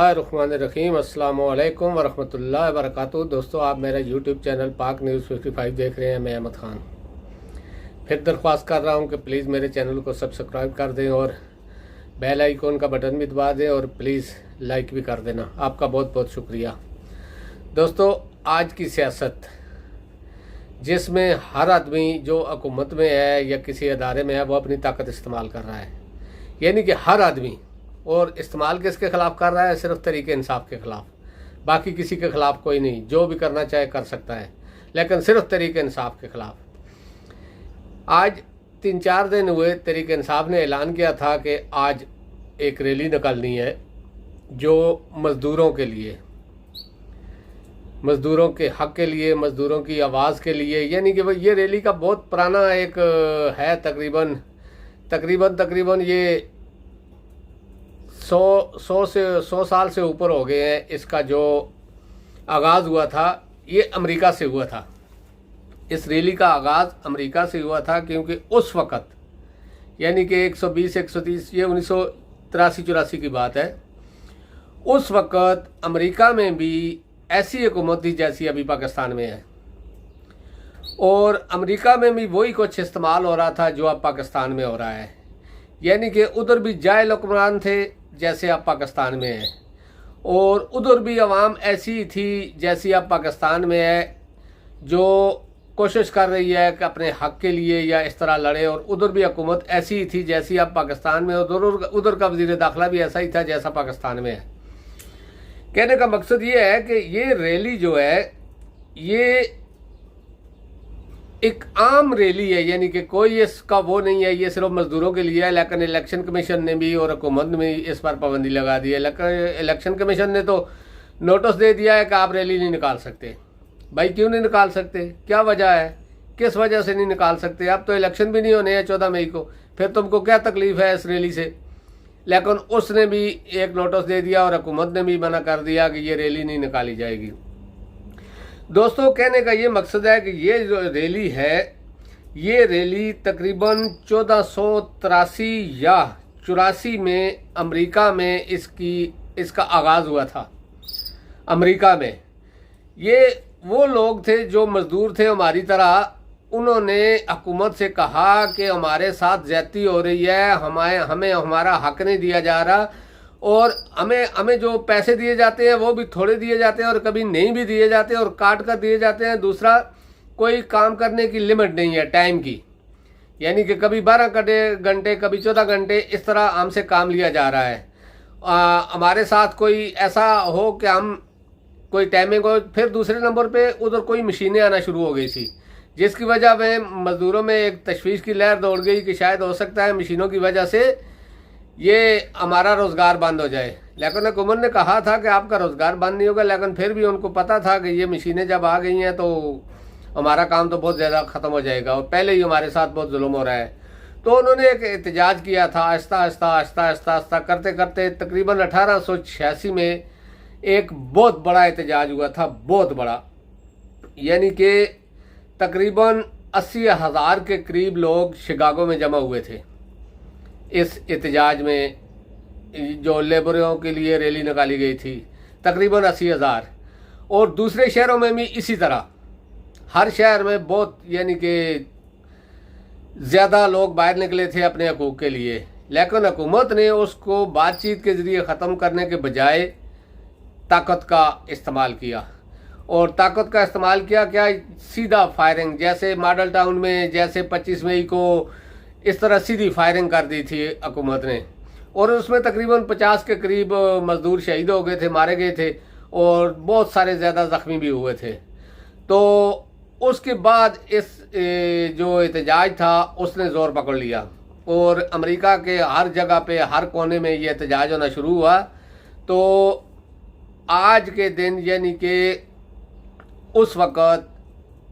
बिस्मिल्लाहिर्रहमानिर्रहीम अस्सलाम वालेकुम वरहमतुल्लाहि वबरकातुहू। दोस्तों, आप मेरा यूट्यूब चैनल पाक न्यूज़ 55 देख रहे हैं। मैं अहमद ख़ान फिर दरख्वास्त कर रहा हूं कि प्लीज़ मेरे चैनल को सब्सक्राइब कर दें और बेल आइकॉन का बटन भी दबा दें और प्लीज़ लाइक भी कर देना। आपका बहुत बहुत शुक्रिया। दोस्तों, आज की सियासत जिसमें हर आदमी जो हुकूमत में है या किसी अदारे में है वो अपनी ताकत इस्तेमाल कर रहा है, यानी कि हर आदमी, और इस्तेमाल किसके ख़िलाफ़ कर रहा है? सिर्फ तरीके इंसाफ के ख़िलाफ़, बाकी किसी के ख़िलाफ़ कोई नहीं। जो भी करना चाहे कर सकता है, लेकिन सिर्फ तरीके इंसाफ के ख़िलाफ़। आज 3-4 दिन हुए, तरीके इंसाफ ने ऐलान किया था कि आज एक रैली निकालनी है जो मज़दूरों के लिए, मज़दूरों के हक़ के लिए, मज़दूरों की आवाज़ के लिए, यानी कि ये रैली का बहुत पुराना एक है। तकरीबन ये 100 साल से ऊपर हो गए हैं। इसका जो आगाज़ हुआ था ये अमेरिका से हुआ था। इस रैली का आगाज़ अमेरिका से हुआ था क्योंकि उस वक़्त, यानी कि 120-130, ये 1983-84 की बात है। उस वक़्त अमेरिका में भी ऐसी हुकूमत थी जैसी अभी पाकिस्तान में है, और अमेरिका में भी वही कुछ इस्तेमाल हो रहा था जो अब पाकिस्तान में हो रहा है। यानी कि उधर भी जाहिल हुक्मरान थे जैसे अब पाकिस्तान में है, और उधर भी अवाम ऐसी थी जैसी अब पाकिस्तान में है, जो कोशिश कर रही है कि अपने हक़ के लिए या इस तरह लड़े। और उधर भी हुकूमत ऐसी ही थी जैसी अब पाकिस्तान में, उधर का वज़ीर दाखिला भी ऐसा ही था जैसा पाकिस्तान में है। कहने का मकसद ये है कि ये रैली जो है ये एक आम रैली है, यानी कि कोई इसका वो नहीं है, ये सिर्फ मजदूरों के लिए है। लेकिन इलेक्शन कमीशन ने भी और हुकूमत ने भी इस पर पाबंदी लगा दी है। इलेक्शन कमीशन ने तो नोटिस दे दिया है कि आप रैली नहीं निकाल सकते। भाई, क्यों नहीं निकाल सकते? क्या वजह है? किस वजह से नहीं निकाल सकते? अब तो इलेक्शन भी नहीं होने हैं 14 मई को, फिर तुमको क्या तकलीफ है इस रैली से? लेकिन उसने भी एक नोटिस दे दिया और हुकूमत ने भी मना कर दिया कि ये रैली नहीं निकाली जाएगी। दोस्तों, कहने का ये मकसद है कि ये जो रैली है, ये रैली तकरीबन 1483 या 84 में अमेरिका में इसका आगाज़ हुआ था। अमेरिका में ये वो लोग थे जो मज़दूर थे हमारी तरह। उन्होंने हुकूमत से कहा कि हमारे साथ ज़्यादती हो रही है, हमें हमारा हक़ नहीं दिया जा रहा, और हमें जो पैसे दिए जाते हैं वो भी थोड़े दिए जाते हैं और कभी नहीं भी दिए जाते और काट कर दिए जाते हैं। दूसरा, कोई काम करने की लिमिट नहीं है टाइम की, यानी कि कभी 12 घंटे, कभी 14 घंटे, इस तरह हमसे काम लिया जा रहा है। हमारे साथ कोई ऐसा हो कि हम कोई टाइमिंग हो। फिर दूसरे नंबर पे उधर कोई मशीनें आना शुरू हो गई थी, जिसकी वजह में मज़दूरों में एक तशवीश की लहर दौड़ गई कि शायद हो सकता है मशीनों की वजह से ये हमारा रोज़गार बंद हो जाए। लेकिन हुकूमत ने कहा था कि आपका रोज़गार बंद नहीं होगा, लेकिन फिर भी उनको पता था कि ये मशीनें जब आ गई हैं तो हमारा काम तो बहुत ज़्यादा ख़त्म हो जाएगा, और पहले ही हमारे साथ बहुत जुल्म हो रहा है। तो उन्होंने एक एहतजाज किया था। आहिस्ता करते करते तकरीबन 1886 में एक बहुत बड़ा एहतजाज हुआ था, बहुत बड़ा, यानी कि तकरीबन 80,000 के करीब लोग शिकागो में जमा हुए थे। इस एहतजाज में जो लेबरों के लिए रैली निकाली गई थी, तकरीबन 80,000, और दूसरे शहरों में भी इसी तरह, हर शहर में बहुत, यानी कि ज़्यादा लोग बाहर निकले थे अपने हकूक़ के लिए। लेकिन हुकूमत ने उसको बातचीत के ज़रिए ख़त्म करने के बजाय ताकत का इस्तेमाल किया, और ताकत का इस्तेमाल किया क्या? सीधा फायरिंग, जैसे मॉडल टाउन में जैसे 25 मई को इस तरह सीधी फायरिंग कर दी थी हुकूमत ने, और उसमें तकरीबन 50 के करीब मज़दूर शहीद हो गए थे, मारे गए थे, और बहुत सारे ज़्यादा ज़ख्मी भी हुए थे। तो उसके बाद इस जो एहतजाज था उसने ज़ोर पकड़ लिया, और अमेरिका के हर जगह पे, हर कोने में ये एहतजाज होना शुरू हुआ। तो आज के दिन, यानी कि उस वक़्त,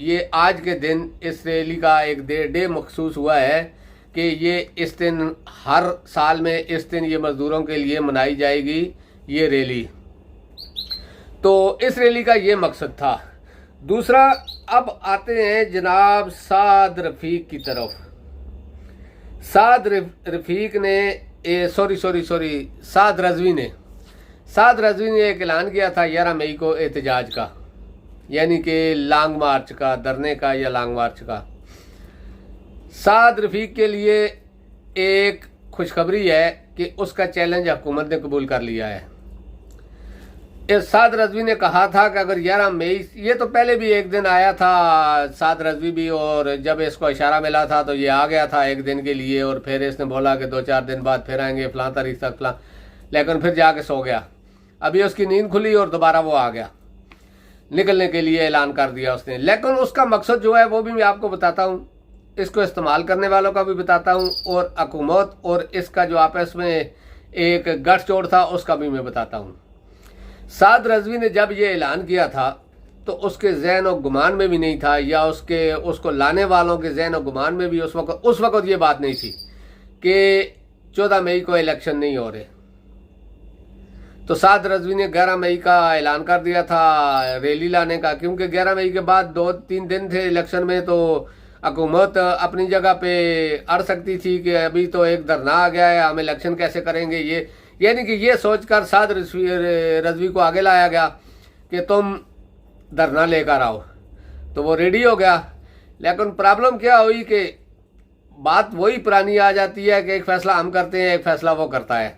ये आज के दिन इस रैली का एक डे मखसूस हुआ है कि ये इस दिन, हर साल में इस दिन ये मज़दूरों के लिए मनाई जाएगी ये रैली। तो इस रैली का ये मकसद था। दूसरा, अब आते हैं जनाब साद रफ़ीक की तरफ। साद रफ़ीक ने साद रज़वी ने साद रजवी ने एक ऐलान किया था 11 मई को एहतजाज का, यानी कि लॉन्ग मार्च का, धरने का या लॉन्ग मार्च का। साद रफीक के लिए एक खुशखबरी है कि उसका चैलेंज हुकूमत ने कबूल कर लिया है। साद रजवी ने कहा था कि अगर 11 मई, ये तो पहले भी एक दिन आया था साद रजवी भी, और जब इसको इशारा मिला था तो ये आ गया था एक दिन के लिए, और फिर इसने बोला कि 2-4 दिन बाद फिर आएंगे फलां तारीख तक फलां, लेकिन फिर जाके सो गया। अभी उसकी नींद खुली और दोबारा वो आ गया, निकलने के लिए ऐलान कर दिया उसने। लेकिन उसका मकसद जो है वो भी मैं आपको बताता हूँ, इसको इस्तेमाल करने वालों का भी बताता हूँ, और हुकूमत और इसका जो आपस में एक गठजोड़ था उसका भी मैं बताता हूँ। साद रजवी ने जब ये ऐलान किया था तो उसके जहन और गुमान में भी नहीं था, या उसको लाने वालों के जहन और गुमान में भी उस वक्त ये बात नहीं थी कि 14 मई को इलेक्शन नहीं हो रहे। तो साद रजवी ने 11 मई का ऐलान कर दिया था रैली लाने का, क्योंकि 11 मई के बाद 2-3 दिन थे इलेक्शन में, तो हुकूमत अपनी जगह पे अड़ सकती थी कि अभी तो एक धरना आ गया है, हम इलेक्शन कैसे करेंगे। ये यानी कि ये सोचकर साद रजवी को आगे लाया गया कि तुम धरना लेकर आओ, तो वो रेडी हो गया। लेकिन प्रॉब्लम क्या हुई कि बात वही पुरानी आ जाती है कि एक फैसला हम करते हैं, एक फैसला वो करता है।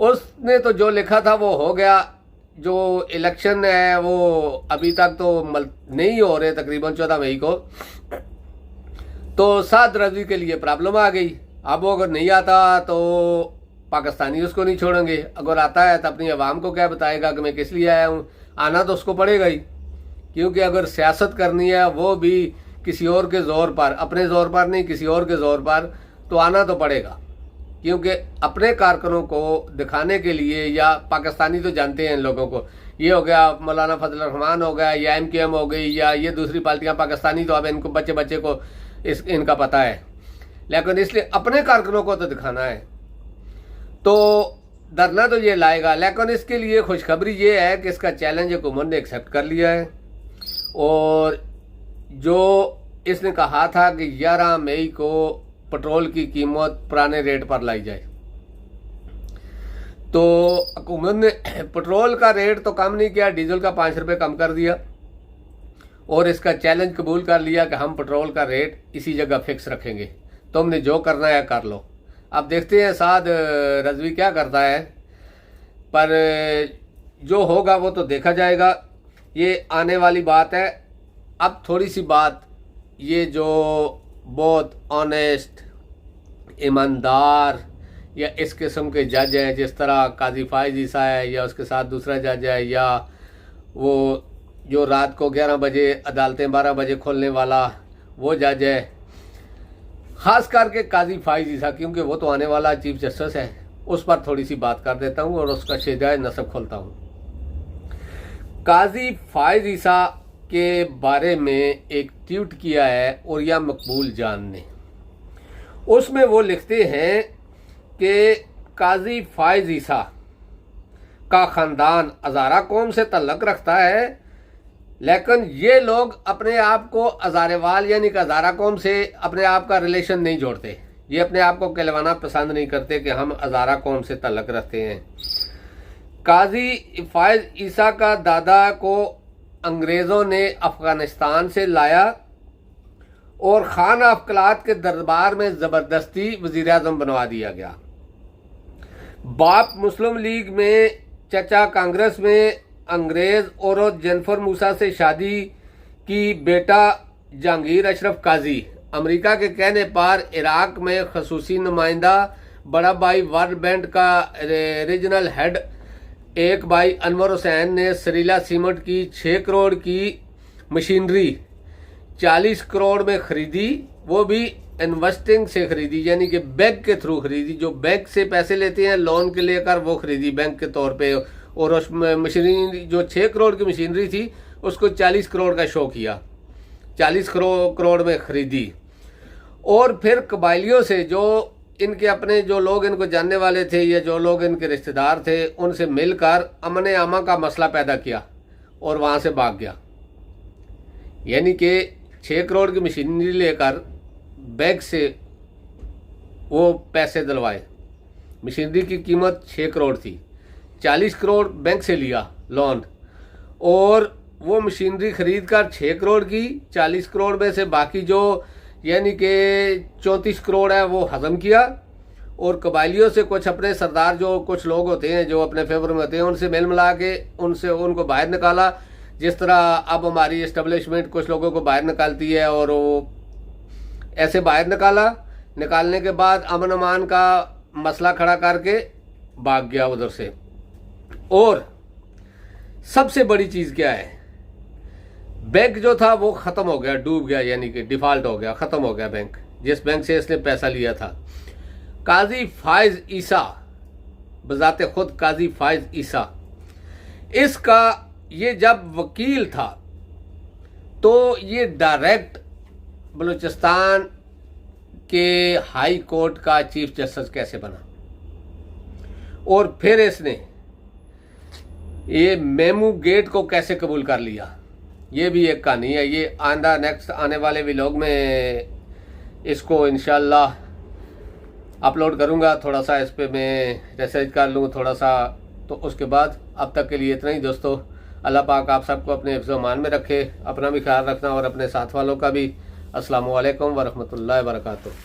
उसने तो जो लिखा था वो हो गया। जो इलेक्शन है वो अभी तक तो नहीं हो रहे, तकरीबन 14 मई को। तो साद रजवी के लिए प्रॉब्लम आ गई। अब वो अगर नहीं आता तो पाकिस्तानी उसको नहीं छोड़ेंगे, अगर आता है तो अपनी आवाम को क्या बताएगा कि मैं किस लिए आया हूँ। आना तो उसको पड़ेगा ही, क्योंकि अगर सियासत करनी है वो भी किसी और के ज़ोर पर, अपने ज़ोर पर नहीं, किसी और के ज़ोर पर, तो आना तो पड़ेगा। क्योंकि अपने कारकुनों को दिखाने के लिए, या पाकिस्तानी तो जानते हैं इन लोगों को, ये हो गया मौलाना फजल रहमान हो गया, या MKM हो गई, या ये दूसरी पार्टियां पाकिस्तानी, तो अब इनको बच्चे को इनका पता है। लेकिन इसलिए अपने कारकुनों को तो दिखाना है, तो धरना तो ये लाएगा। लेकिन इसके लिए खुशखबरी ये है कि इसका चैलेंज हुकूमत ने एक्सेप्ट कर लिया है, और जो इसने कहा था कि 11 मई को पेट्रोल की कीमत पुराने रेट पर लाई जाए, तो हुकूमत ने पेट्रोल का रेट तो कम नहीं किया, डीजल का 5 रुपये कम कर दिया, और इसका चैलेंज कबूल कर लिया कि हम पेट्रोल का रेट इसी जगह फिक्स रखेंगे, तुमने जो करना है कर लो। अब देखते हैं साद रजवी क्या करता है, पर जो होगा वो तो देखा जाएगा, ये आने वाली बात है। अब थोड़ी सी बात, ये जो बहुत ऑनेस्ट, ईमानदार या इस किस्म के जज हैं, जिस तरह काजी फाइज ईसा है, या उसके साथ दूसरा जज है, या वो जो रात को 11 बजे अदालतें 12 बजे खोलने वाला वो जज है, ख़ास करके काजी फाइज ईसा, क्योंकि वो तो आने वाला चीफ जस्टिस है, उस पर थोड़ी सी बात कर देता हूँ और उसका शेजाय नसब खोलता हूँ। काजी फाइज ईसा के बारे में एक ट्वीट किया है ओरिया मकबूल जान ने। उसमें वो लिखते हैं कि काजी फाइज ईसा का ख़ानदान हज़ारा कौम से तल्लक रखता है, लेकिन ये लोग अपने आप को हज़ारेवाल यानी कि हज़ारा कौम से अपने आप का रिलेशन नहीं जोड़ते। ये अपने आप को कहलवाना पसंद नहीं करते कि हम हज़ारा कौम से तल्लक रखते हैं। काजी फाइज ईसा का दादा को अंग्रेज़ों ने अफ़गानिस्तान से लाया और खान अफकलात के दरबार में ज़बरदस्ती वज़ीर आज़म बनवा दिया गया। बाप मुस्लिम लीग में, चचा कांग्रेस में, अंग्रेज़ औरत जेनिफर मूसा से शादी की, बेटा जहांगीर अशरफ काजी अमेरिका के कहने पर इराक में खसूसी नुमाइंदा, बड़ा भाई वर्ल्ड बैंक का रीजनल हेड, एक भाई अनवर हुसैन ने सरीला सीमेंट की 6 करोड़ की मशीनरी 40 करोड़ में ख़रीदी, वो भी इन्वेस्टिंग से ख़रीदी, यानी कि बैंक के थ्रू ख़रीदी। जो बैंक से पैसे लेते हैं लोन के लेकर, वो ख़रीदी बैंक के तौर पे, और उस मशीनरी जो 6 करोड़ की मशीनरी थी उसको 40 करोड़ का शो किया, 40 करोड़ में ख़रीदी। और फिर कबाइलियों से, जो इनके अपने जो लोग इनको जानने वाले थे या जो लोग इनके रिश्तेदार थे, उनसे मिलकर अमन आमा का मसला पैदा किया और वहाँ से भाग गया। यानी कि 6 करोड़ की मशीनरी लेकर बैंक से वो पैसे दिलवाए। मशीनरी की कीमत 6 करोड़ थी, 40 करोड़ बैंक से लिया लोन, और वो मशीनरी खरीद कर 6 करोड़ की, 40 करोड़ में से बाकी जो यानी कि 34 करोड़ है वो हजम किया, और कबाइलियों से कुछ अपने सरदार जो कुछ लोग होते हैं जो अपने फेवर में होते हैं उनसे मेल मिला के उनको बाहर निकाला। जिस तरह अब हमारी इस्टेब्लिशमेंट कुछ लोगों को बाहर निकालती है, और वो ऐसे बाहर निकालने के बाद अमन अमान का मसला खड़ा करके भाग गया उधर से। और सबसे बड़ी चीज़ क्या है, बैंक जो था वो ख़त्म हो गया, डूब गया, यानी कि डिफ़ॉल्ट हो गया, ख़त्म हो गया बैंक, जिस बैंक से इसने पैसा लिया था। काजी फायज ईसा, बजाते खुद काजी फायज ईसा, इसका ये जब वकील था तो ये डायरेक्ट बलूचिस्तान के हाई कोर्ट का चीफ जस्टिस कैसे बना, और फिर इसने ये मेमू गेट को कैसे कबूल कर लिया, ये भी एक कहानी है। ये नेक्स्ट आने वाले व्लॉग में इसको इंशाल्लाह अपलोड करूँगा। थोड़ा सा इस पर मैं रिसर्च कर लूँ थोड़ा सा, तो उसके बाद अब तक के लिए इतना ही दोस्तों। अल्लाह पाक आप सबको अपने हिफ्ज़ व अमान में रखे, अपना भी ख्याल रखना और अपने साथ वालों का भी। अस्सलामु अलैकुम व रहमतुल्लाहि व बरकातुहू।